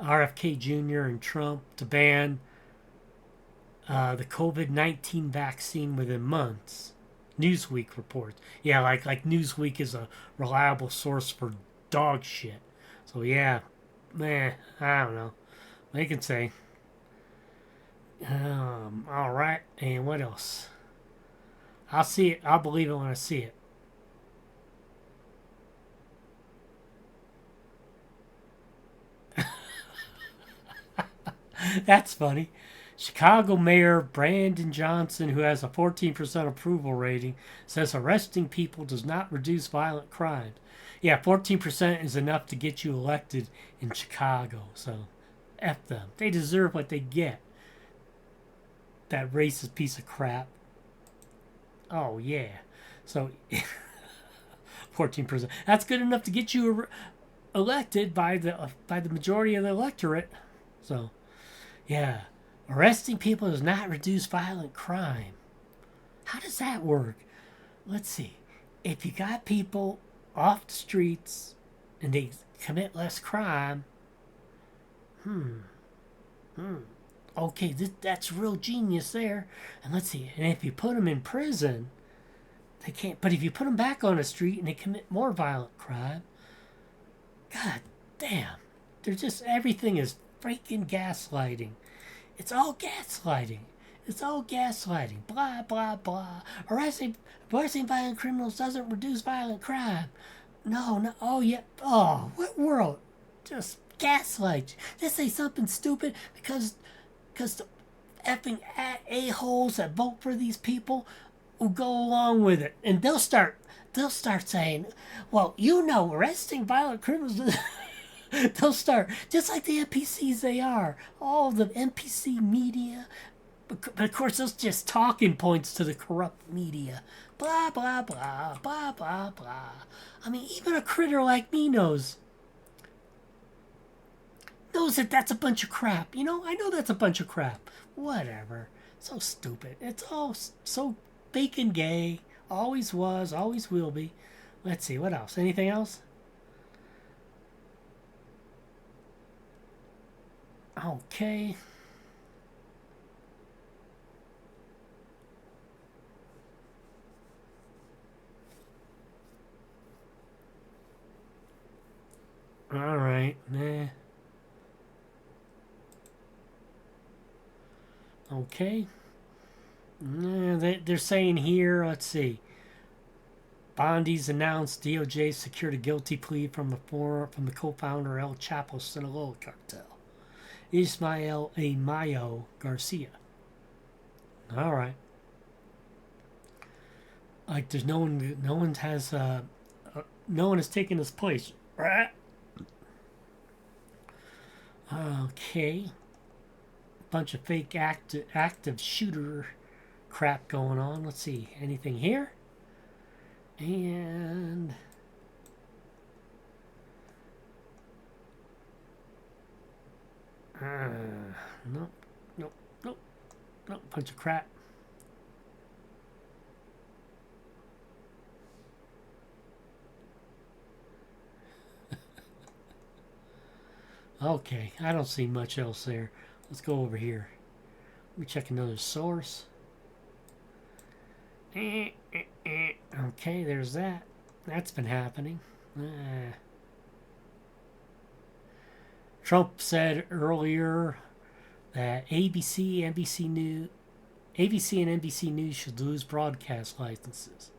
RFK Jr. and Trump to ban the COVID-19 vaccine within months. Newsweek reports. Yeah, like Newsweek is a reliable source for dog shit. So yeah, I don't know. They can say. All right, and what else? I'll see it. I'll believe it when I see it. That's funny. Chicago Mayor Brandon Johnson, who has a 14% approval rating, says arresting people does not reduce violent crimes. Yeah, 14% is enough to get you elected in Chicago. So, F them. They deserve what they get. That racist piece of crap. Oh, yeah. So, 14%. That's good enough to get you elected by the majority of the electorate. So, yeah. Arresting people does not reduce violent crime. How does that work? Let's see. If you got people off the streets and they commit less crime, okay, that's real genius there. And let's see. And if you put them in prison, they can't. But if you put them back on the street and they commit more violent crime, god damn. They're just, everything is freaking gaslighting. It's all gaslighting. It's all gaslighting. Blah, blah, blah. Arresting violent criminals doesn't reduce violent crime. No. Oh, yeah. Oh, what world? Just gaslight you. Just say something stupid because the effing a-holes that vote for these people will go along with it. And they'll start saying, well, arresting violent criminals... They'll start, just like the NPCs they are. All the NPC media. But of course, those just talking points to the corrupt media. Blah, blah, blah, blah, blah, blah. I mean, even a critter like me knows that that's a bunch of crap. I know that's a bunch of crap. Whatever. So stupid. It's all so fake and gay. Always was, always will be. Let's see, what else? Anything else? Okay. All right. Nah. Okay. Nah, they're saying here, let's see. Bondi's announced DOJ secured a guilty plea from the co-founder El Chapo Sinaloa cartel. Ismael A. Mayo Garcia. All right. Like there's no one has taken his place. Right? Okay. Bunch of fake active shooter crap going on. Let's see. Anything here? And nope. Bunch of crap. Okay, I don't see much else there. Let's go over here. Let me check another source. Okay, there's that. That's been happening. Trump said earlier that ABC and NBC News should lose broadcast licenses.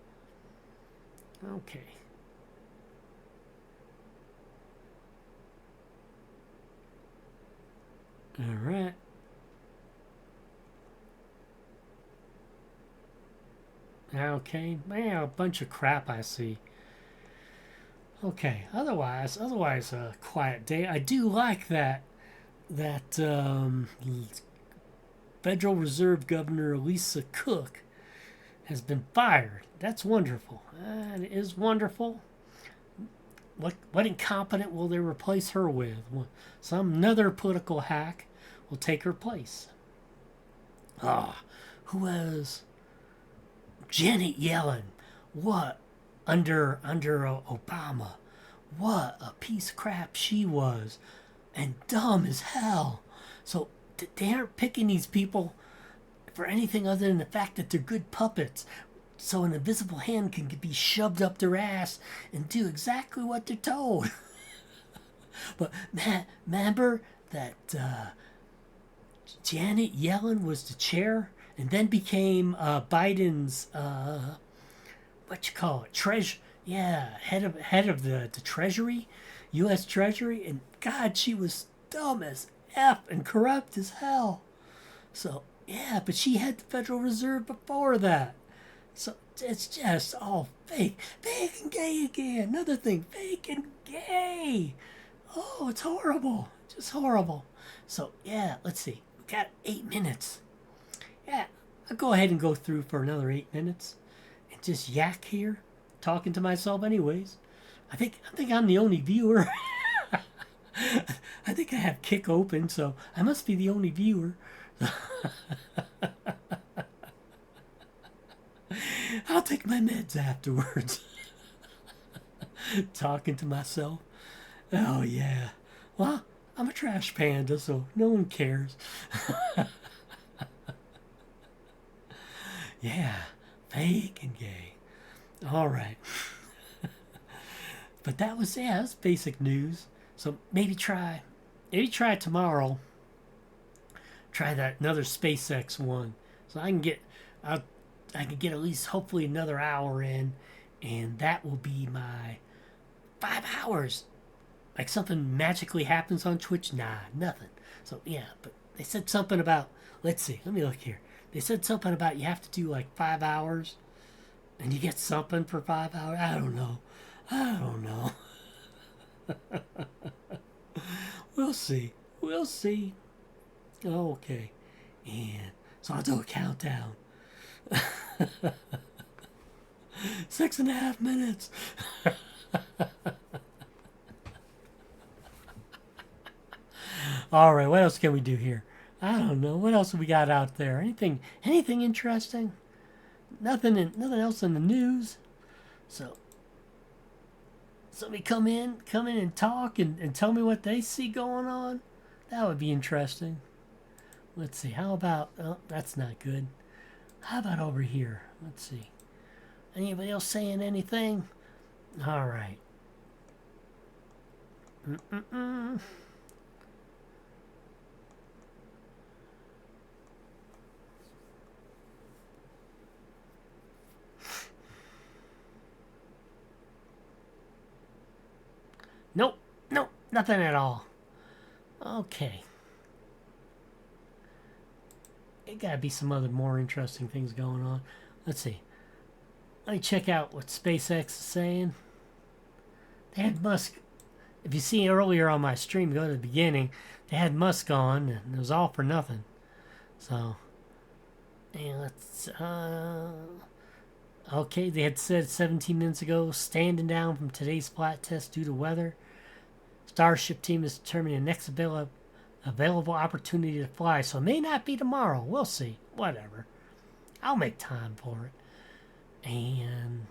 Okay. All right. Okay, man, a bunch of crap I see. Okay, otherwise, quiet day. I do like that Federal Reserve Governor Lisa Cook has been fired. That's wonderful. It is wonderful. What incompetent will they replace her with? Some another political hack will take her place. Who was Janet Yellen? What under Obama? What a piece of crap she was, and dumb as hell. So they aren't picking these people for anything other than the fact that they're good puppets. So an invisible hand can be shoved up their ass and do exactly what they're told. But remember that Janet Yellen was the chair and then became Biden's head of the Treasury, U.S. Treasury, and God, she was dumb as F and corrupt as hell. So yeah, but she had the Federal Reserve before that. So it's just all fake and gay again. Another thing, fake and gay. Oh, it's horrible, just horrible. So yeah, let's see. We got 8 minutes. Yeah, I'll go ahead and go through for another 8 minutes and just yak here, talking to myself anyways. I think I'm the only viewer. I think I have Kick open, so I must be the only viewer. I'll take my meds afterwards. Talking to myself. Oh yeah. Well, I'm a trash panda, so no one cares. Yeah, fake and gay. All right. But that was basic news. So maybe try tomorrow. Try that another SpaceX one, so I can get at least hopefully another hour in, and that will be my 5 hours. Like something magically happens on Twitch? Nah, nothing. So yeah, but they said something about, let's see, let me look here. They said something about you have to do like 5 hours and you get something for 5 hours. I don't know. We'll see. Okay. And so I'll do a countdown. 6.5 minutes. All right, what else can we do here? I don't know. What else have we got out there? Anything interesting? Nothing else in the news. So somebody come in and talk and tell me what they see going on. That would be interesting. Let's see. How about? Oh, that's not good. How about over here? Let's see. Anybody else saying anything? All right. Nope, nothing at all. Okay. It gotta be some other more interesting things going on. Let's see. Let me check out what SpaceX is saying. They had Musk. If you see earlier on my stream, go to the beginning. They had Musk on, and it was all for nothing. So, and let's. Okay, they had said 17 minutes ago, standing down from today's flight test due to weather. Starship team is determining the next available opportunity to fly, so it may not be tomorrow. We'll see. Whatever. I'll make time for it. And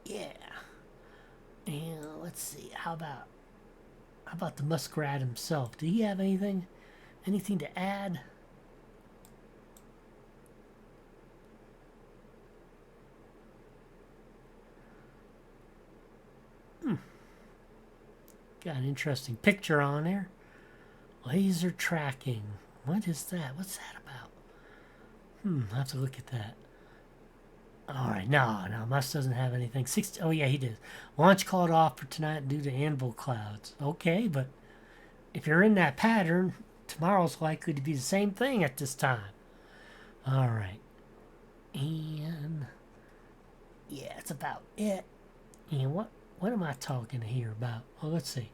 yeah. And let's see. How about How about the muskrat himself? Do he have anything to add? Got an interesting picture on there. Laser tracking. What is that? What's that about? I'll have to look at that. Alright, no, Musk doesn't have anything. Oh yeah, he did. Launch called off for tonight due to anvil clouds. Okay, but if you're in that pattern, tomorrow's likely to be the same thing at this time. Alright. And yeah, that's about it. And what am I talking here about? Well, let's see.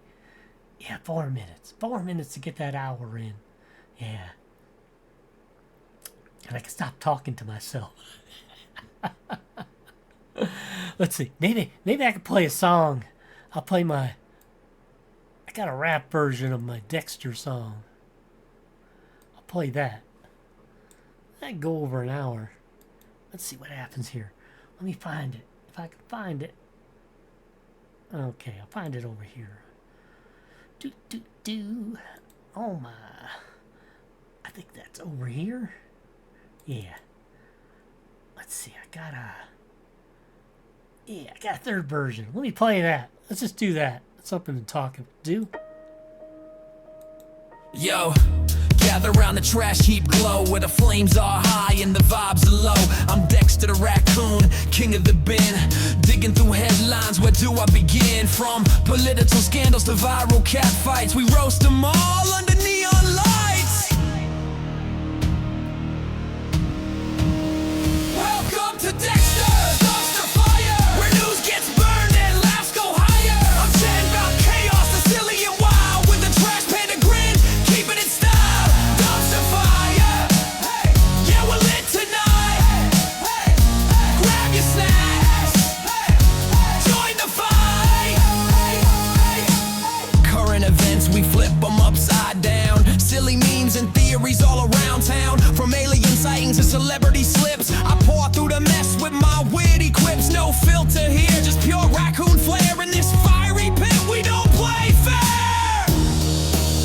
Yeah, 4 minutes. 4 minutes to get that hour in. Yeah. And I can stop talking to myself. Let's see. Maybe I could play a song. I'll play I got a rap version of my Dexter song. I'll play that. That'd go over an hour. Let's see what happens here. Let me find it. If I can find it. Okay, I'll find it over here. Oh my. I think that's over here. Yeah. Let's see, I got a third version. Let me play that. Let's just do that. That's something to talk and do. Yo, gather round the trash heap glow where the flames are high and the vibes are low. I'm Dexter the raccoon, king of the bin, digging through headlines. Where do I begin? From political scandals to viral cat fights, we roast them all under neon lights. Welcome to Dexter's Dumpster Fire, where news gets burned and laughs go higher. I'm chatting about chaos, the silly and wild, with a trash panda grin, keeping it style. Dumpster Fire, hey, yeah, we're lit tonight. Hey, hey, grab your snacks, hey, join the fight. Current events, we flip them upside down. Silly memes and theories all around town. From alien sightings to celebrity slips, I pour through the mess with my witty quips. No filter here, just pure raccoon flair. In this fiery pit, we don't play fair.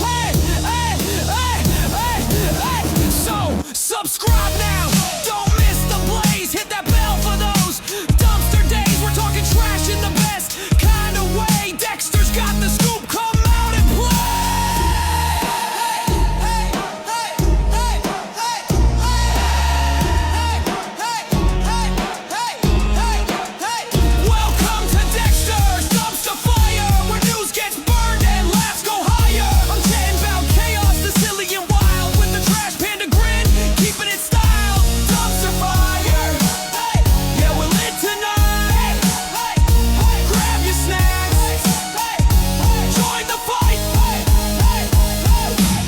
Hey, hey, hey, hey, hey. So, subscribe now. Don't miss the blaze. Hit that bell for those dumpster days. We're talking trash in the best kind of way. Dexter's got the scoop. Come out and play. Welcome to Dexter's Dumpster Fire, where news gets burned and laughs go higher. I'm chatting about chaos, the silly and wild, with the trash panda grin, keeping it style. Dumpster Fire, hey, yeah, we're lit tonight. Hey, hey, grab your snacks, hey, join the fight.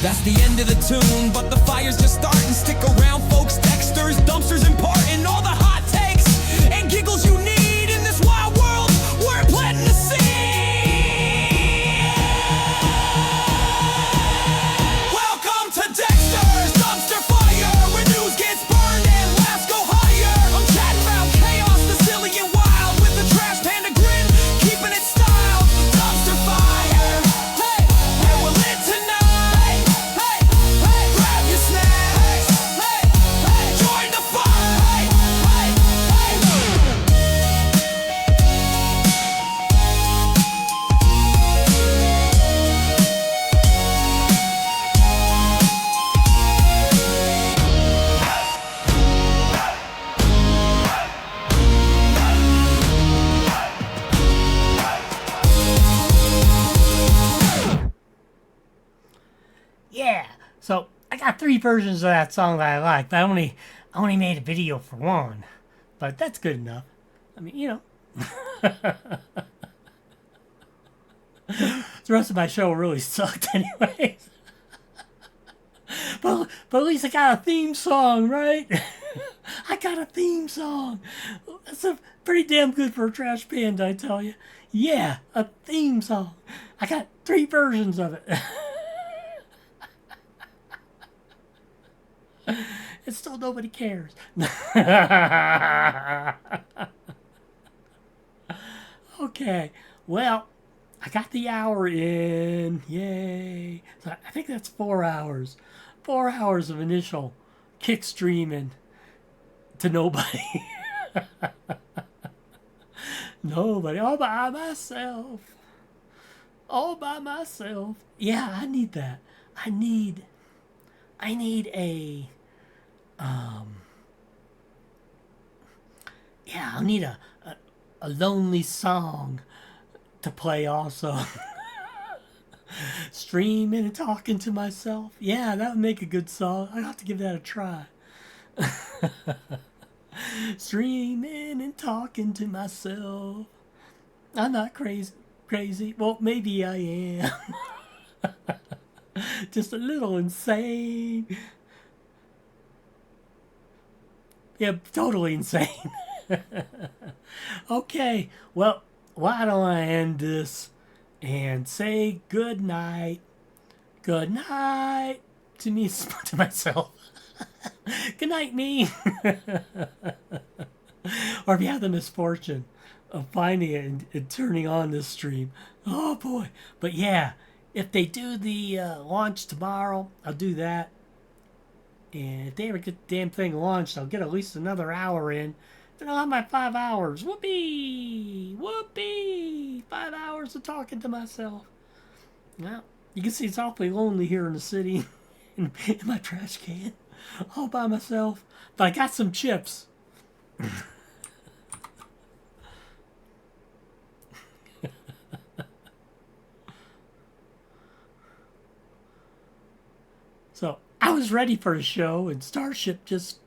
That's the end of the tune, but the fire's just starting. Stick around, folks. Dexter's Dumpster's imparting all the hot takes and giggles you need in this wild world. We're planting the scene. Welcome to Dexter's Dumpster Fire, where news gets burned and laughs go higher. I'm chatting about chaos, the silly and wild, with the trash panda grin, keeping it style. Dumpster Fire, hey, yeah, we're lit tonight. Hey, hey, grab your snacks, hey, hey, join the fight. Hey, Yeah. So I got 3 versions of that song that I like, but I only made a video for one. But that's good enough. I mean, you know. The rest of my show really sucked anyways. But at least I got a theme song, right? I got a theme song. That's pretty damn good for a trash panda, I tell you. Yeah, a theme song. I got 3 versions of it. And still nobody cares. Okay, well, I got the hour in. Yay. So I think that's 4 hours. 4 hours of initial kick streaming to nobody. Nobody. All by myself. All by myself. Yeah, I need that. I need a yeah, I need a lonely song to play also. Streaming and talking to myself. Yeah, that would make a good song. I'll have to give that a try. Streaming and talking to myself. I'm not crazy. Well, maybe I am. Just a little insane. Yeah, totally insane. Okay, well, why don't I end this and say good night. Good night to me, to myself. Good night, me. Or if you have the misfortune of finding it and turning on this stream. Oh boy. But yeah, if they do the launch tomorrow, I'll do that. And if they ever get the damn thing launched, I'll get at least another hour in. Then I'll have my 5 hours. Whoopee! Whoopee! 5 hours of talking to myself. Well, you can see it's awfully lonely here in the city. in my trash can. All by myself. But I got some chips. So I was ready for a show, and Starship just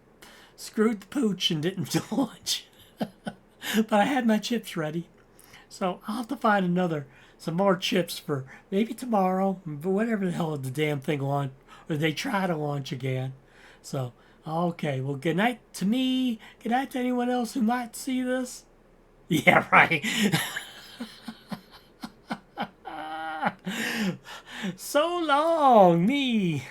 screwed the pooch and didn't launch. But I had my chips ready. So I'll have to find some more chips for maybe tomorrow, but whatever the hell the damn thing launch, or they try to launch again. So, okay, well, good night to me. Good night to anyone else who might see this. Yeah, right. So long, me.